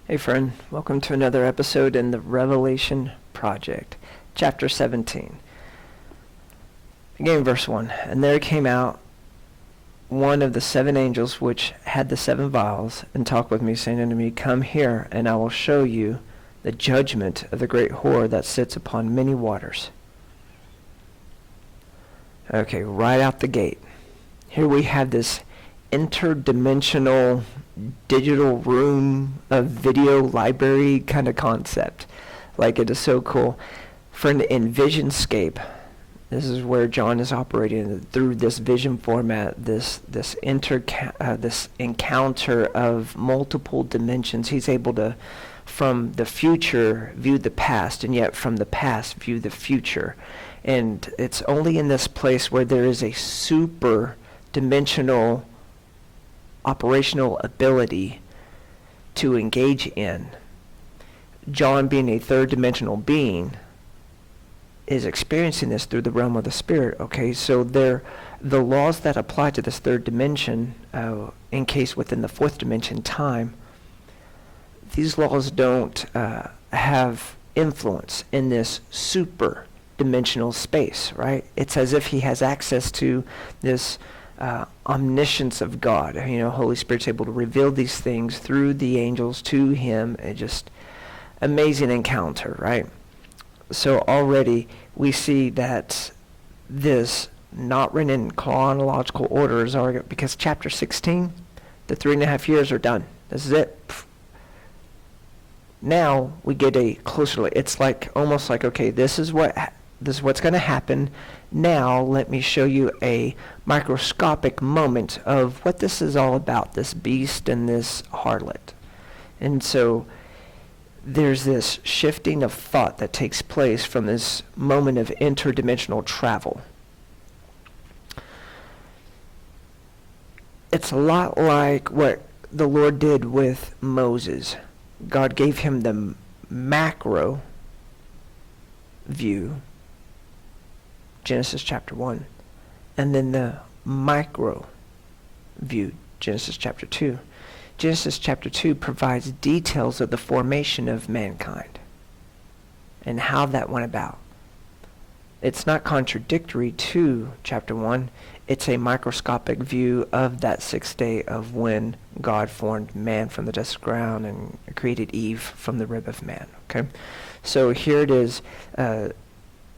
Hey friend, welcome to another episode in the Revelation Project, chapter 17. Again, verse 1. And there came out one of the seven angels which had the seven vials, and talked with me, saying unto me, Come here, and I will show you the judgment of the great whore that sits upon many waters. Okay, right out the gate. Here we have this interdimensional digital room of video library kind of concept. Like, it is so cool. For an Envisionscape, this is where John is operating through this vision format, this encounter of multiple dimensions. He's able to, from the future, view the past, and yet from the past, view the future. And it's only in this place where there is a super dimensional operational ability to engage in. John, being a third dimensional being, is experiencing this through the realm of the spirit. Okay, so the laws that apply to this third dimension, encased within the fourth dimension time, these laws don't have influence in this super dimensional space, right? It's as if he has access to this omniscience of God. Holy Spirit's able to reveal these things through the angels to him. A just amazing encounter, right? So already we see that this, not written in chronological order, is already, because chapter 16, the 3.5 years are done. This is it. Now we get a closer look. It's like almost like, okay, this is what's going to happen. Now let me show you a microscopic moment of what this is all about, this beast and this harlot. And so there's this shifting of thought that takes place from this moment of interdimensional travel. It's a lot like what the Lord did with Moses. God gave him the macro view, Genesis chapter 1, and then the micro view, Genesis chapter 2. Genesis chapter 2 provides details of the formation of mankind and how that went about. It's not contradictory to chapter 1. It's a microscopic view of that sixth day of when God formed man from the dust of the ground and created Eve from the rib of man. Okay, so here it is.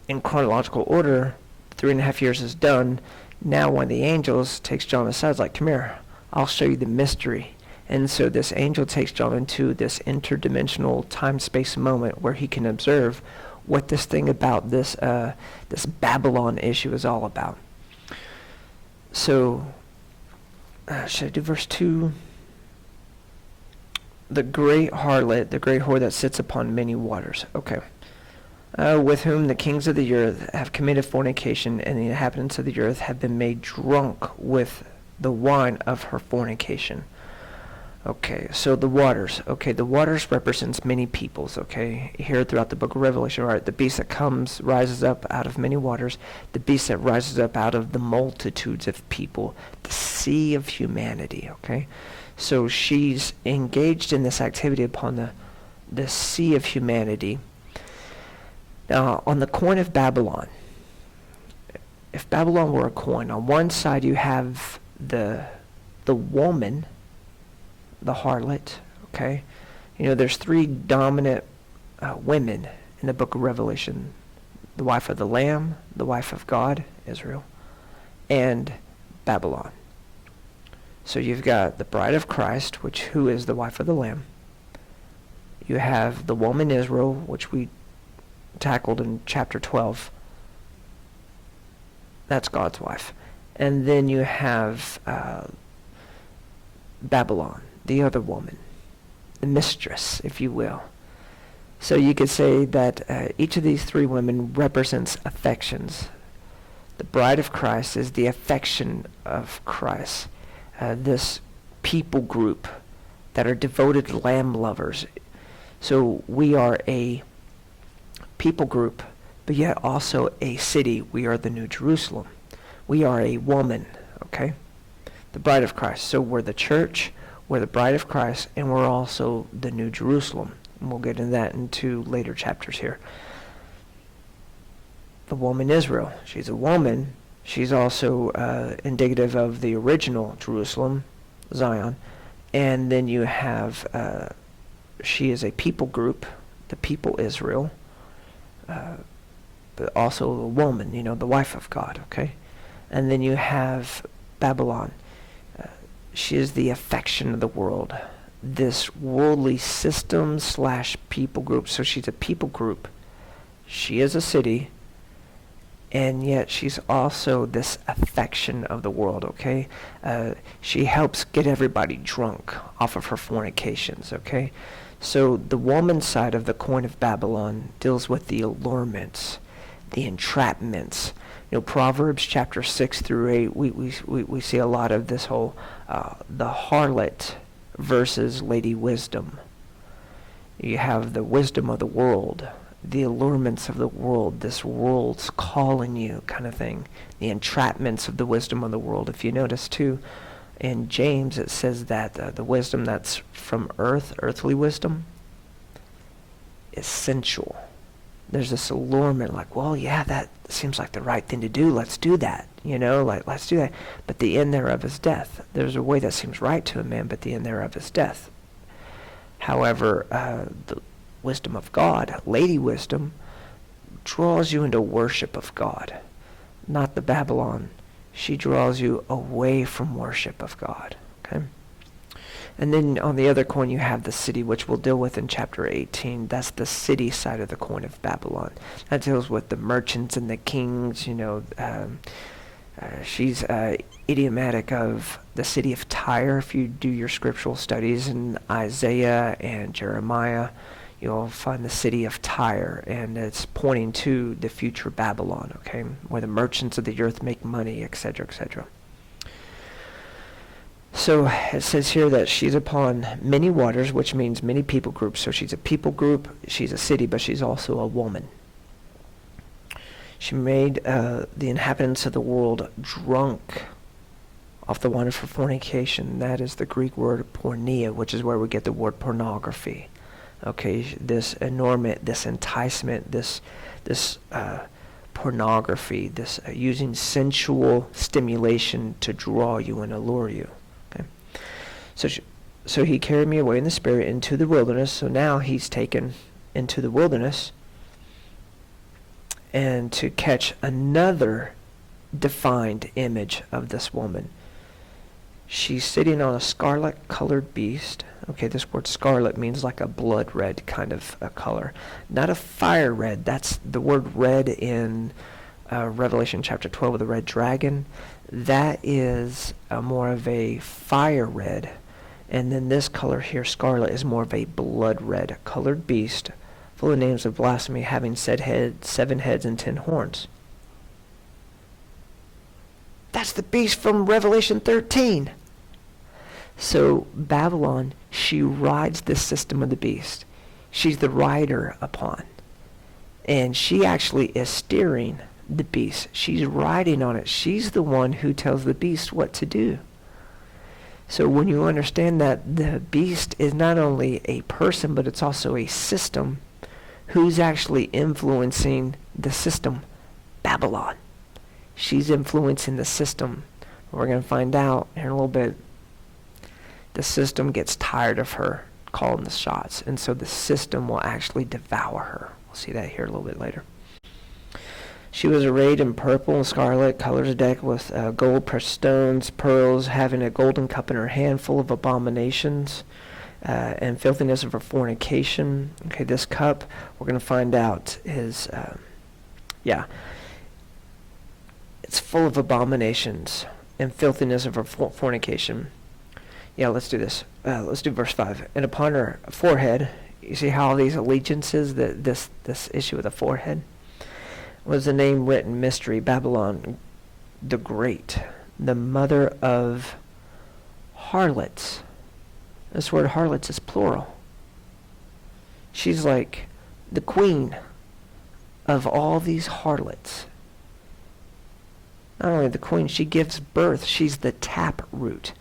In chronological order, 3.5 years is done. Now one of the angels takes John aside, is like, come here, I'll show you the mystery. And so this angel takes John into this interdimensional time-space moment where he can observe what this thing about this Babylon issue is all about. So, should I do verse 2? The great harlot, the great whore that sits upon many waters. Okay. With whom the kings of the earth have committed fornication, and the inhabitants of the earth have been made drunk with the wine of her fornication. Okay, so the waters. Okay, the waters represents many peoples, okay? Here throughout the book of Revelation, right? The beast that rises up out of many waters. The beast that rises up out of the multitudes of people. The sea of humanity, okay? So she's engaged in this activity upon the sea of humanity. Now, on the coin of Babylon, if Babylon were a coin, on one side you have the woman, the harlot, okay? There's three dominant women in the book of Revelation. The wife of the Lamb, the wife of God, Israel, and Babylon. So you've got the bride of Christ, who is the wife of the Lamb. You have the woman Israel, which we tackled in chapter 12. That's God's wife. And then you have Babylon, the other woman, the mistress, if you will. So you could say that each of these three women represents affections. The bride of Christ is the affection of Christ. This people group that are devoted lamb lovers. So we are a people group, but yet also a city. We are the New Jerusalem. We are a woman, okay? The bride of Christ. So we're the church, We're the bride of Christ, and we're also the New Jerusalem. And we'll get into that in 2 later chapters here. The woman Israel. She's a woman. She's also indicative of the original Jerusalem, Zion. And then you have, she is a people group, the people Israel, but also a woman, the wife of God, okay? And then you have Babylon. She is the affection of the world, this worldly system / people group. So she's a people group. She is a city, and yet she's also this affection of the world, okay? She helps get everybody drunk off of her fornications, okay? So the woman side of the coin of Babylon deals with the allurements, the entrapments. Proverbs chapter 6 through 8, we see a lot of this whole, the harlot versus Lady Wisdom. You have the wisdom of the world, the allurements of the world, this world's calling you kind of thing, the entrapments of the wisdom of the world. If you notice too, in James it says that the wisdom that's from earthly wisdom, is sensual. There's this allurement like, well, yeah, that seems like the right thing to do. Let's do that, let's do that. But the end thereof is death. There's a way that seems right to a man, but the end thereof is death. However, the wisdom of God, Lady Wisdom, draws you into worship of God, not the Babylon. She draws you away from worship of God, okay? And then on the other coin, you have the city, which we'll deal with in chapter 18. That's the city side of the coin of Babylon. That deals with the merchants and the kings. She's idiomatic of the city of Tyre. If you do your scriptural studies in Isaiah and Jeremiah, you'll find the city of Tyre, and it's pointing to the future Babylon, okay, where the merchants of the earth make money, etc., etc. So it says here that she's upon many waters, which means many people groups. So she's a people group, she's a city, but she's also a woman. She made the inhabitants of the world drunk off the wine of her fornication. That is the Greek word porneia, which is where we get the word pornography. Okay, this enormous, this enticement, this pornography, this using sensual stimulation to draw you and allure you. So he carried me away in the spirit into the wilderness. So now he's taken into the wilderness and to catch another defined image of this woman. She's sitting on a scarlet-colored beast. Okay, this word scarlet means like a blood red kind of a color. Not a fire red. That's the word red in Revelation chapter 12 of the red dragon. That is more of a fire red. And then this color here, scarlet, is more of a blood red colored beast, full of names of blasphemy, having 7 heads and 10 horns. That's the beast from Revelation 13. So Babylon, she rides this system of the beast. She's the rider upon. And she actually is steering the beast. She's riding on it. She's the one who tells the beast what to do. So when you understand that the beast is not only a person, but it's also a system, who's actually influencing the system? Babylon. She's influencing the system. We're going to find out here in a little bit. The system gets tired of her calling the shots, and so the system will actually devour her. We'll see that here a little bit later. She was arrayed in purple and scarlet, colors decked with gold, precious stones, pearls, having a golden cup in her hand full of abominations and filthiness of her fornication. Okay, this cup, we're going to find out, is, it's full of abominations and filthiness of her fornication. Yeah, let's do this. Let's do verse 5. And upon her forehead, you see how all these allegiances, this issue with the forehead, was the name written, mystery, Babylon the Great, the mother of harlots. This word harlots is plural. She's like the queen of all these harlots. Not only the queen, she gives birth. She's the tap root.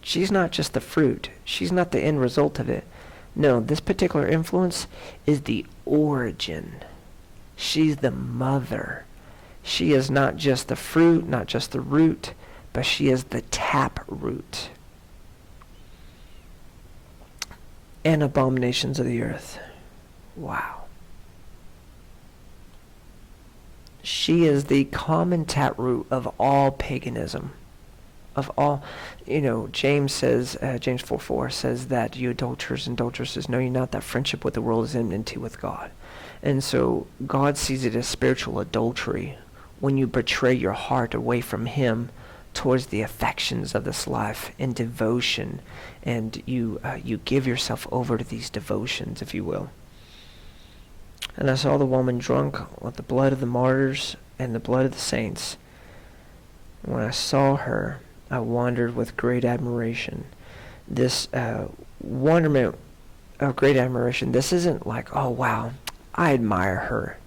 She's not just the fruit. She's not the end result of it. No, this particular influence is the origin. She's the mother. She is not just the fruit, not just the root, but she is the tap root. And abominations of the earth. Wow. She is the common taproot of all paganism. Of all, James says, James 4:4 says that you adulterers and adulteresses, know ye not that friendship with the world is enmity with God. And so God sees it as spiritual adultery when you betray your heart away from him towards the affections of this life in devotion, and you give yourself over to these devotions, if you will. And I saw the woman drunk with the blood of the martyrs and the blood of the saints. And when I saw her, I wondered with great admiration. This wonderment of great admiration, this isn't like, oh wow, I admire her.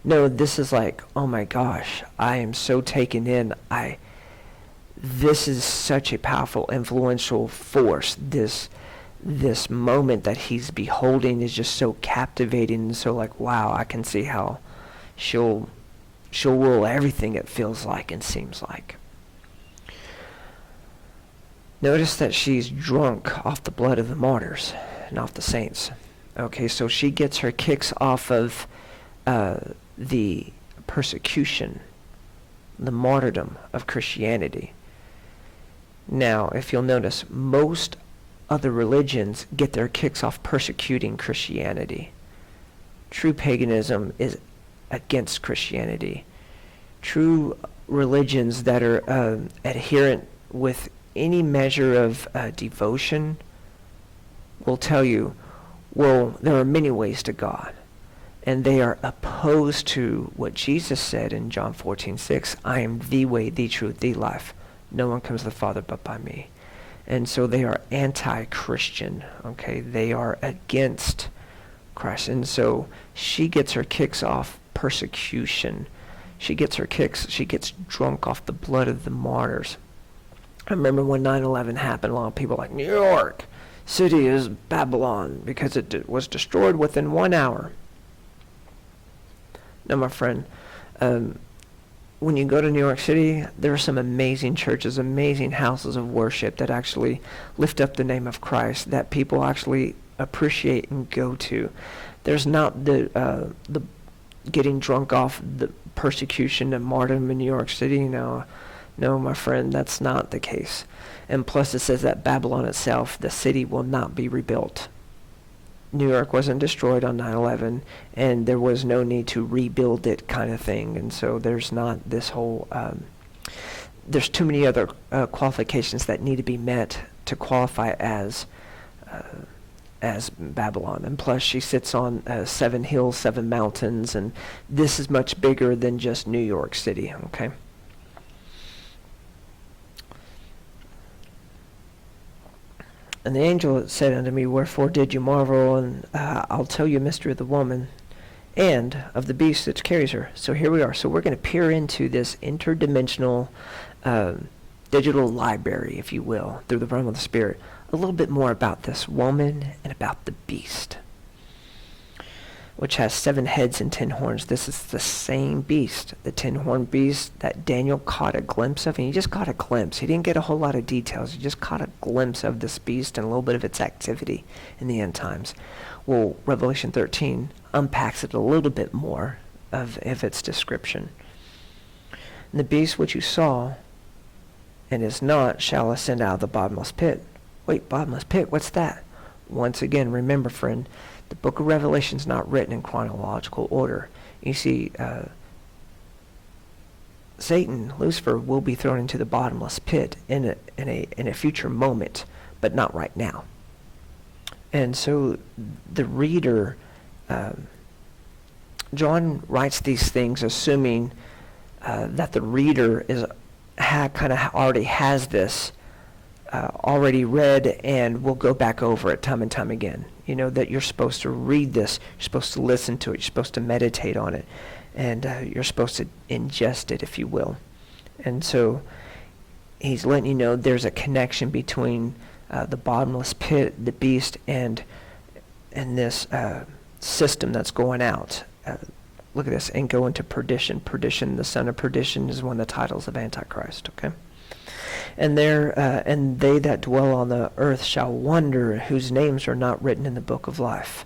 No, this is like, oh my gosh, I am so taken in. This is such a powerful, influential force. This moment that he's beholding is just so captivating, and so like, wow, I can see how she'll rule everything, it feels like and seems like. Notice that she's drunk off the blood of the martyrs and off the saints. Okay, so she gets her kicks off of the persecution, the martyrdom of Christianity. Now, if you'll notice, most other religions get their kicks off persecuting Christianity. True paganism is against Christianity. True religions that are adherent with any measure of devotion will tell you, well, there are many ways to God. And they are opposed to what Jesus said in John 14:6, I am the way, the truth, the life. No one comes to the Father but by me. And so they are anti-Christian, okay? They are against Christ. And so she gets her kicks off persecution. She gets drunk off the blood of the martyrs. I remember when 9/11 happened, a lot of people were like, New York City is Babylon because it was destroyed within 1 hour. No, my friend, when you go to New York City, there are some amazing churches, amazing houses of worship that actually lift up the name of Christ, that people actually appreciate and go to. There's not the getting drunk off the persecution and martyrdom in New York City. No, my friend, that's not the case. And plus it says that Babylon itself, the city, will not be rebuilt. New York wasn't destroyed on 9/11, and there was no need to rebuild it kind of thing. And so there's not this whole, there's too many other qualifications that need to be met to qualify as Babylon. And plus she sits on 7 hills, 7 mountains, and this is much bigger than just New York City, okay? And the angel said unto me, wherefore did you marvel? And I'll tell you a mystery of the woman and of the beast that carries her. So here we are. So we're going to peer into this interdimensional digital library, if you will, through the realm of the Spirit. A little bit more about this woman and about the beast, which has 7 heads and 10 horns. This is the same beast, the 10-horned beast that Daniel caught a glimpse of. And he just caught a glimpse. He didn't get a whole lot of details. He just caught a glimpse of this beast and a little bit of its activity in the end times. Well, Revelation 13 unpacks it a little bit more of its description. And the beast which you saw and is not shall ascend out of the bottomless pit. Wait, bottomless pit, what's that? Once again, remember, friend, the book of Revelation is not written in chronological order. You see, Satan, Lucifer, will be thrown into the bottomless pit in a future moment, but not right now. And so the reader, John writes these things assuming that the reader kind of already has this already read and will go back over it time and time again. You know, that you're supposed to read this, you're supposed to listen to it, you're supposed to meditate on it, and you're supposed to ingest it, if you will. And so he's letting you know there's a connection between the bottomless pit, the beast, and this system that's going out. Look at this, and go into perdition. Perdition, the son of perdition, is one of the titles of Antichrist. Okay, and and they that dwell on the earth shall wonder, whose names are not written in the book of life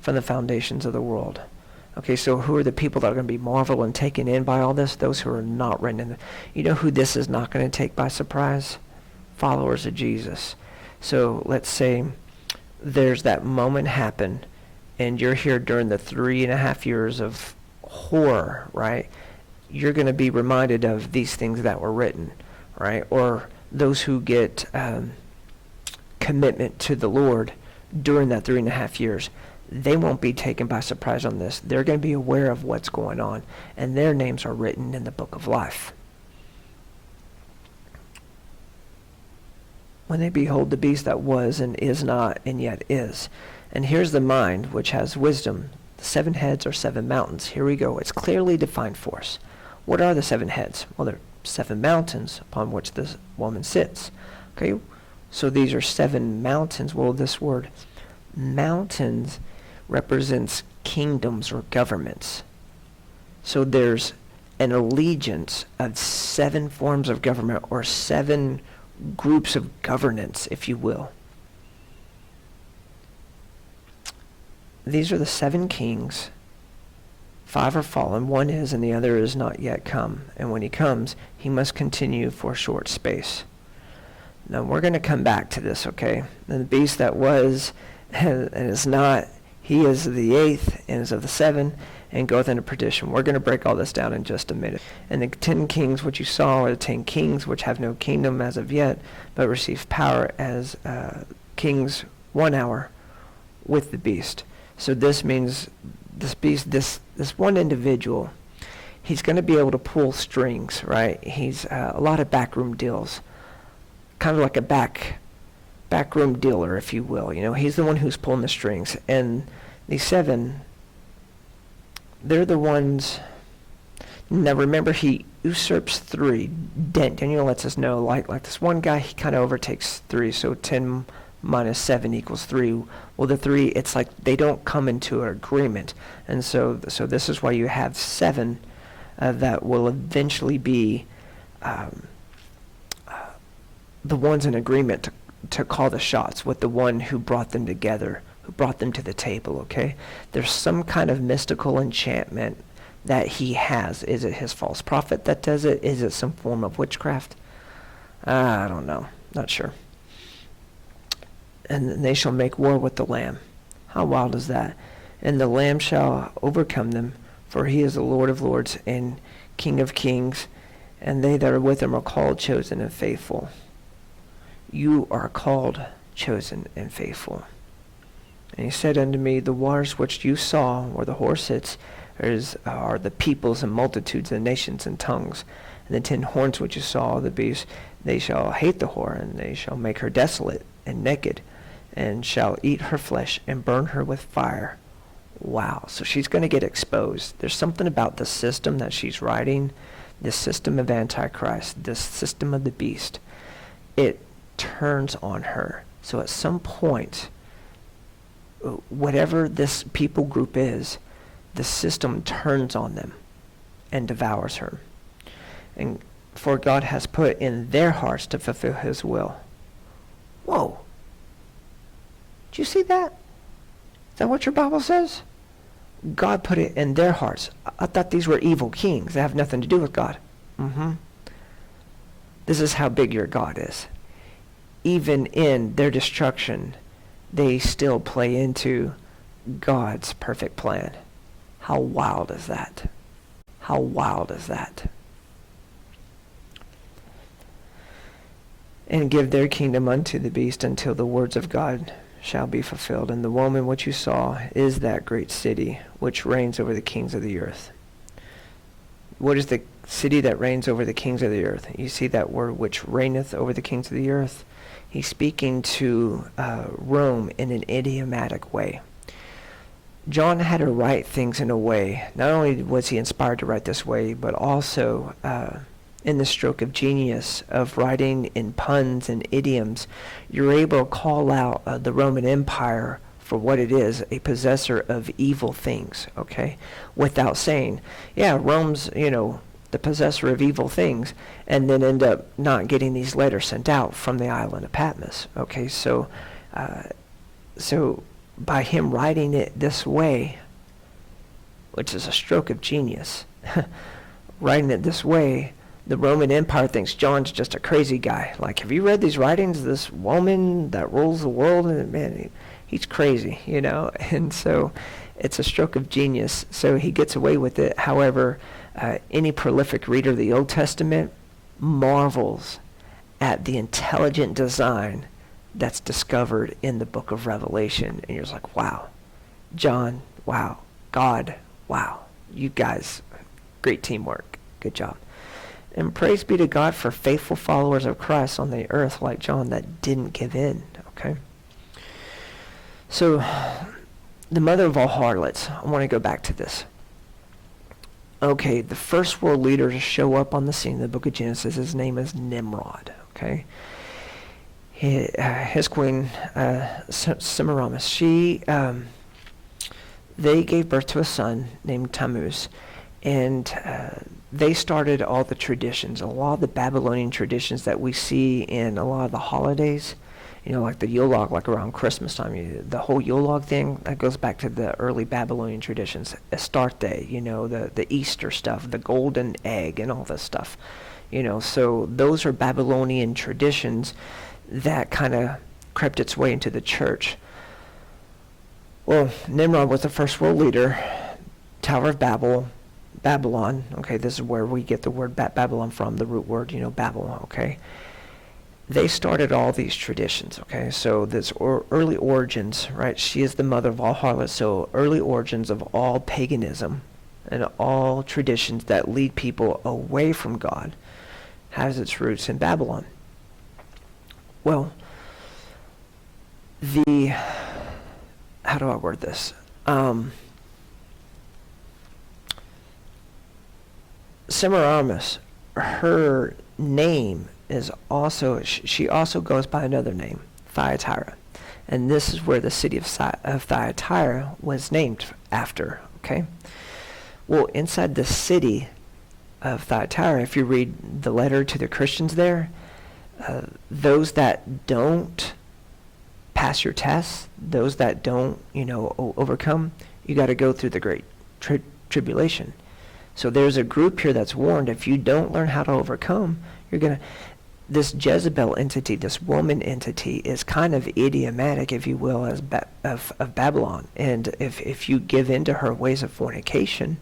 from the foundations of the world. Okay, so who are the people that are going to be marveled and taken in by all this? Those who are not written in the... You know who this is not going to take by surprise? Followers of Jesus. So let's say there's that moment happen, and you're here during the 3.5 years of horror, right? You're going to be reminded of these things that were written, right? Or those who get commitment to the Lord during that 3.5 years. They won't be taken by surprise on this. They're going to be aware of what's going on, and their names are written in the book of life. When they behold the beast that was and is not and yet is. And here's the mind which has wisdom. The 7 heads are 7 mountains. Here we go. It's clearly defined for us. What are the 7 heads? Well, they're 7 mountains upon which this woman sits. Okay, so these are 7 mountains. Well, this word mountains represents kingdoms or governments. So there's an allegiance of 7 forms of government, or 7 groups of governance, if you will. These are the 7 kings. 5 are fallen, 1 is, and the other is not yet come. And when he comes, he must continue for a short space. Now we're going to come back to this, okay? And the beast that was and is not, he is the 8th and is of the 7 and goeth into perdition. We're going to break all this down in just a minute. And the 10 kings which you saw are the 10 kings which have no kingdom as of yet, but receive power as kings 1 hour with the beast. So this means this beast, this one individual, he's going to be able to pull strings, right? He's a lot of backroom deals, kind of like a backroom dealer, if you will. You know, he's the one who's pulling the strings. And these 7, they're the ones. Now remember, he usurps 3. Daniel lets us know, like this one guy, he kind of overtakes 3. So 10 minus 7 equals 3. Well, the 3, it's like they don't come into an agreement. And so this is why you have 7 that will eventually be the ones in agreement to call the shots with the one who brought them together, who brought them to the table, okay? There's some kind of mystical enchantment that he has. Is it his false prophet that does it? Is it some form of witchcraft? I don't know. Not sure. And they shall make war with the Lamb. How wild is that? And the Lamb shall overcome them, for he is the Lord of lords and King of kings, and they that are with him are called, chosen, and faithful. You are called, chosen, and faithful. And he said unto me, the waters which you saw where the horse sits are the peoples and multitudes and nations and tongues. And the 10 horns which you saw, the beast, they shall hate the whore, and they shall make her desolate and naked, and shall eat her flesh and burn her with fire. Wow. So she's going to get exposed. There's something about the system that she's writing, this system of Antichrist, this system of the beast. It turns on her. So at some point, whatever this people group is, the system turns on them and devours her. And for God has put in their hearts to fulfill his will. Whoa. Did you see that? Is that what your Bible says? God put it in their hearts. I thought these were evil kings that have nothing to do with God. This is how big your God is. Even in their destruction, they still play into God's perfect plan. How wild is that? How wild is that? And give their kingdom unto the beast until the words of God shall be fulfilled. And the woman which you saw is that great city which reigns over the kings of the earth. What is the city that reigns over the kings of the earth? You see that word, which reigneth over the kings of the earth? He's speaking to Rome in an idiomatic way. John had to write things in a way. Not only was he inspired to write this way, but also in the stroke of genius of writing in puns and idioms, you're able to call out the Roman Empire for what it is, a possessor of evil things, okay? Without saying, yeah, Rome's, the possessor of evil things, and then end up not getting these letters sent out from the island of Patmos, okay? So by him writing it this way, which is a stroke of genius, writing it this way, the Roman Empire thinks John's just a crazy guy. Like, have you read these writings? This woman that rules the world, and man, he's crazy, And so it's a stroke of genius. So he gets away with it. However, any prolific reader of the Old Testament marvels at the intelligent design that's discovered in the book of Revelation. And you're just like, wow, John, wow, God, wow, you guys, great teamwork. Good job. And praise be to God for faithful followers of Christ on the earth like John that didn't give in, okay? So, the mother of all harlots, I want to go back to this. Okay, the first world leader to show up on the scene in the book of Genesis, his name is Nimrod, okay? His queen, Semiramis, they gave birth to a son named Tammuz, and they started all the traditions, a lot of the Babylonian traditions that we see in a lot of the holidays, like the Yule log, like around Christmas time. The whole Yule log thing, that goes back to the early Babylonian traditions. Astarte, the Easter stuff, the golden egg and all this stuff. So those are Babylonian traditions that kind of crept its way into the church. Well, Nimrod was the first world leader, Tower of Babylon, okay, this is where we get the word Babylon from, the root word, Babylon, okay. They started all these traditions, okay, so this early origins, right, she is the mother of all harlots, so early origins of all paganism and all traditions that lead people away from God has its roots in Babylon. Well, how do I word this? Semiramis, her name is also, she also goes by another name, Thyatira. And this is where the city of Thyatira was named after, okay? Well, inside the city of Thyatira, if you read the letter to the Christians there, those that don't pass your tests, those that don't, overcome, you got to go through the great tribulation. So there's a group here that's warned, if you don't learn how to overcome, this Jezebel entity, this woman entity, is kind of idiomatic, if you will, as of Babylon. And if you give in to her ways of fornication,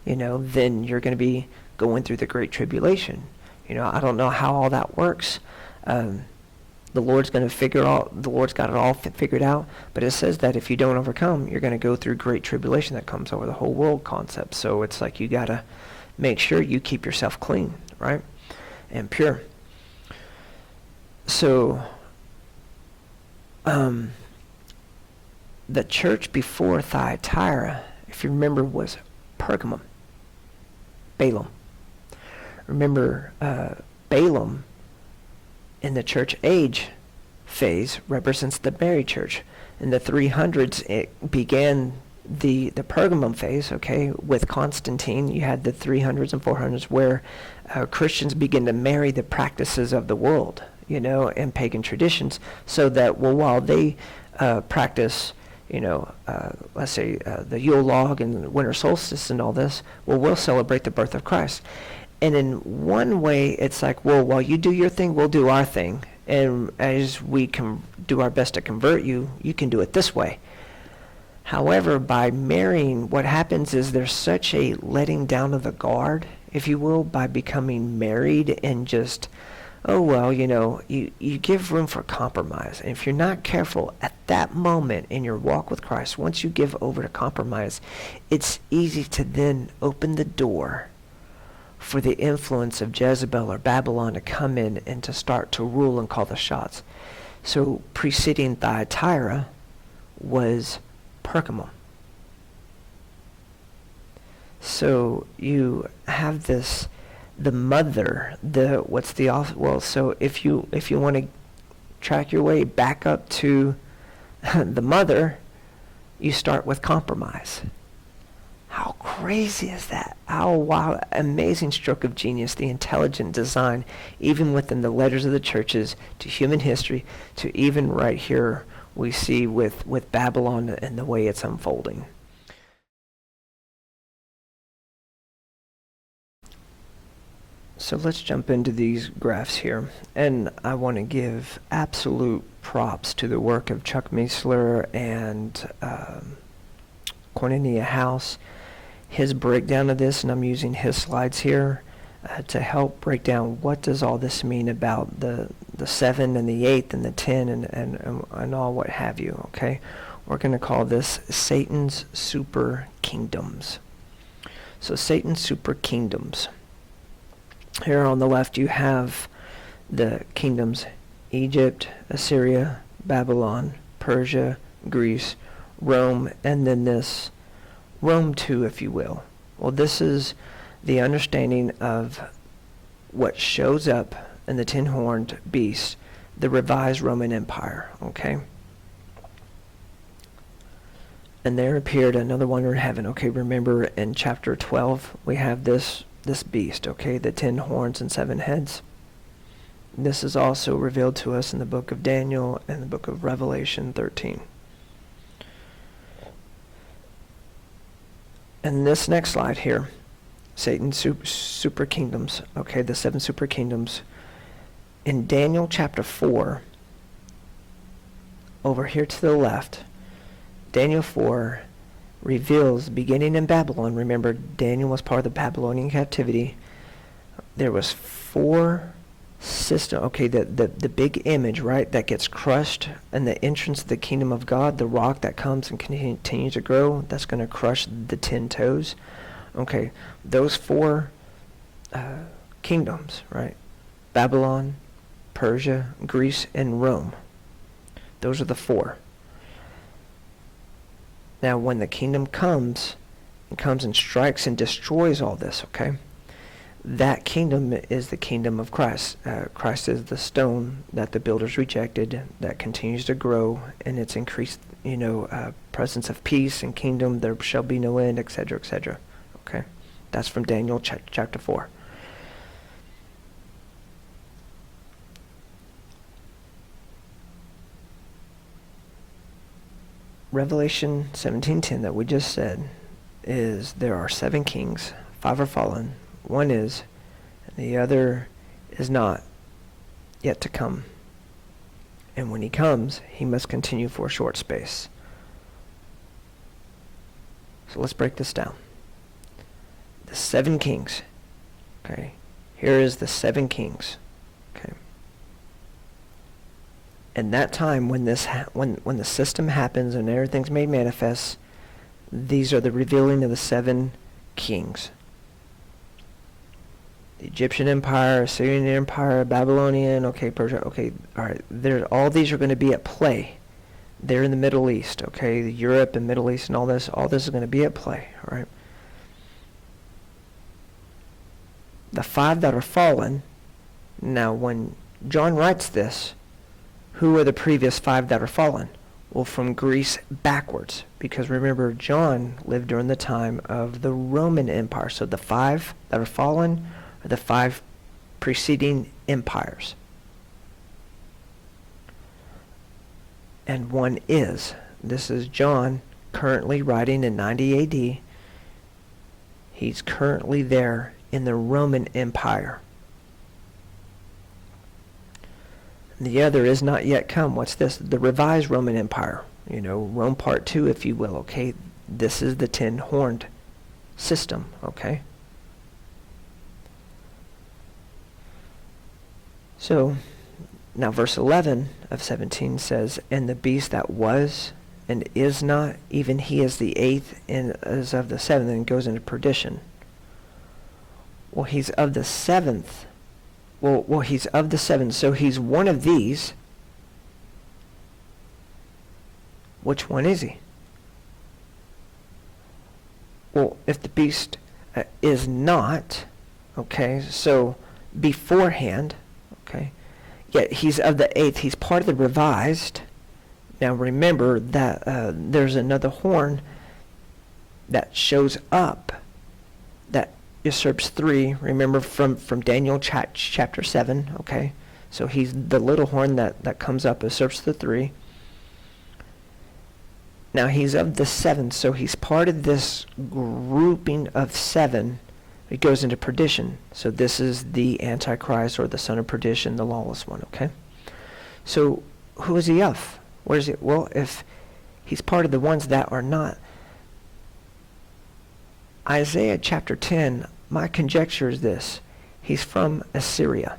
then you're going to be going through the great tribulation. I don't know how all that works. The Lord's got it all figured out, but it says that if you don't overcome, you're going to go through great tribulation that comes over the whole world concept. So it's like you got to make sure you keep yourself clean, right, and pure. So the church before Thyatira, if you remember, was Pergamum, Balaam. Remember, Balaam in the church age phase represents the married church. In the 300s, it began the Pergamum phase, okay, with Constantine. You had the 300s and 400s where Christians begin to marry the practices of the world, and pagan traditions, so that, while they practice, let's say the Yule log and the winter solstice and all this, we'll celebrate the birth of Christ. And in one way, it's like, while you do your thing, we'll do our thing. And as we can do our best to convert you, you can do it this way. However, by marrying, what happens is there's such a letting down of the guard, if you will, by becoming married, and just, you give room for compromise. And if you're not careful at that moment in your walk with Christ, once you give over to compromise, it's easy to then open the door for the influence of Jezebel or Babylon to come in and to start to rule and call the shots. So preceding Thyatira was Pergamum. So you have this the mother, so if you want to track your way back up to the mother, you start with compromise. How crazy is that? How wow, amazing stroke of genius, the intelligent design, even within the letters of the churches, to human history, to even right here we see with Babylon and the way it's unfolding. So let's jump into these graphs here. And I want to give absolute props to the work of Chuck Meisler and Cornelia House. His breakdown of this, and I'm using his slides here to help break down what does all this mean about the 7 and the 8 and the 10 and all what have you, okay? We're going to call this Satan's super kingdoms. So Satan's super kingdoms. Here on the left you have the kingdoms: Egypt, Assyria, Babylon, Persia, Greece, Rome, and then this Rome too, if you will. Well, this is the understanding of what shows up in the 10-horned beast, the revised Roman Empire, okay? And there appeared another wonder in heaven. Okay, remember in chapter 12 we have this beast, okay, the 10 horns and 7 heads. This is also revealed to us in the book of Daniel and the book of Revelation 13. And this next slide here, Satan's super kingdoms, okay, the 7 super kingdoms. In Daniel chapter 4, over here to the left, Daniel 4 reveals, beginning in Babylon, remember Daniel was part of the Babylonian captivity, there was 4 systems, okay, the big image, right, that gets crushed in the entrance of the kingdom of God, the rock that comes and continues to grow, that's going to crush the 10 toes. Okay, those 4 kingdoms, right, Babylon, Persia, Greece, and Rome, those are the 4. Now, when the kingdom comes and strikes and destroys all this, okay, that kingdom is the kingdom of Christ. Christ is the stone that the builders rejected that continues to grow, and it's increased, presence of peace and kingdom. There shall be no end, etc., etc. Okay, that's from Daniel chapter 4. Revelation 17:10 that we just said is there are 7 kings, 5 are fallen, 1 is, and the other is not yet to come. And when he comes, he must continue for a short space. So let's break this down. The 7 kings, okay, here is the 7 kings, okay. And that time when when the system happens and everything's made manifest, these are the revealing of the 7 kings. The Egyptian Empire, Assyrian Empire, Babylonian, okay, Persia, okay, all right. All these are going to be at play. They're in the Middle East, okay, Europe and Middle East and all this is going to be at play, all right. The 5 that are fallen, now when John writes this, who are the previous 5 that are fallen? Well, from Greece backwards, because remember, John lived during the time of the Roman Empire. So the 5 that are fallen are the 5 preceding empires. And 1 is. This is John currently writing in 90 AD. He's currently there in the Roman Empire. The other is not yet come. What's this? The revised Roman Empire. Rome Part 2, if you will, okay? This is the 10-horned system, okay? So, now verse 11 of 17 says, and the beast that was and is not, even he is the 8th and is of the 7th, and goes into perdition. Well, he's of the 7th. Well, he's of the 7, so he's one of these. Which one is he? Well, if the beast is not, Okay, so beforehand, okay, yet he's of the eighth, he's part of the revised. Now remember that there's another horn that shows up that usurps 3. Remember from Daniel chapter 7, okay? So he's the little horn that comes up, usurps the 3. Now he's of the 7, so he's part of this grouping of 7. It goes into perdition. So this is the Antichrist, or the son of perdition, the lawless one, okay? So who is he of? Where is it? Well, if he's part of the ones that are not, Isaiah chapter 10, my conjecture is this: he's from Assyria.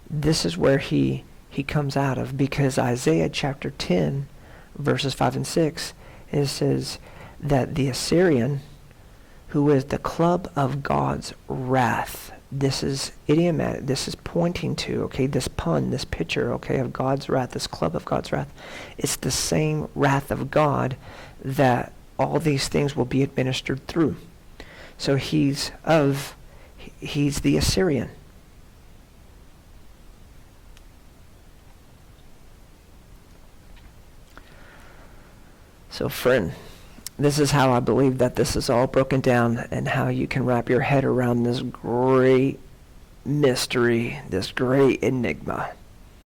This is where he comes out of, because Isaiah chapter 10, verses 5 and 6, it says that the Assyrian, who is the club of God's wrath, this is idiomatic, this is pointing to, okay, this pun, this picture, okay, of God's wrath, this club of God's wrath. It's the same wrath of God that all these things will be administered through. So he's the Assyrian. So friend, this is how I believe that this is all broken down, and how you can wrap your head around this great mystery, this great enigma.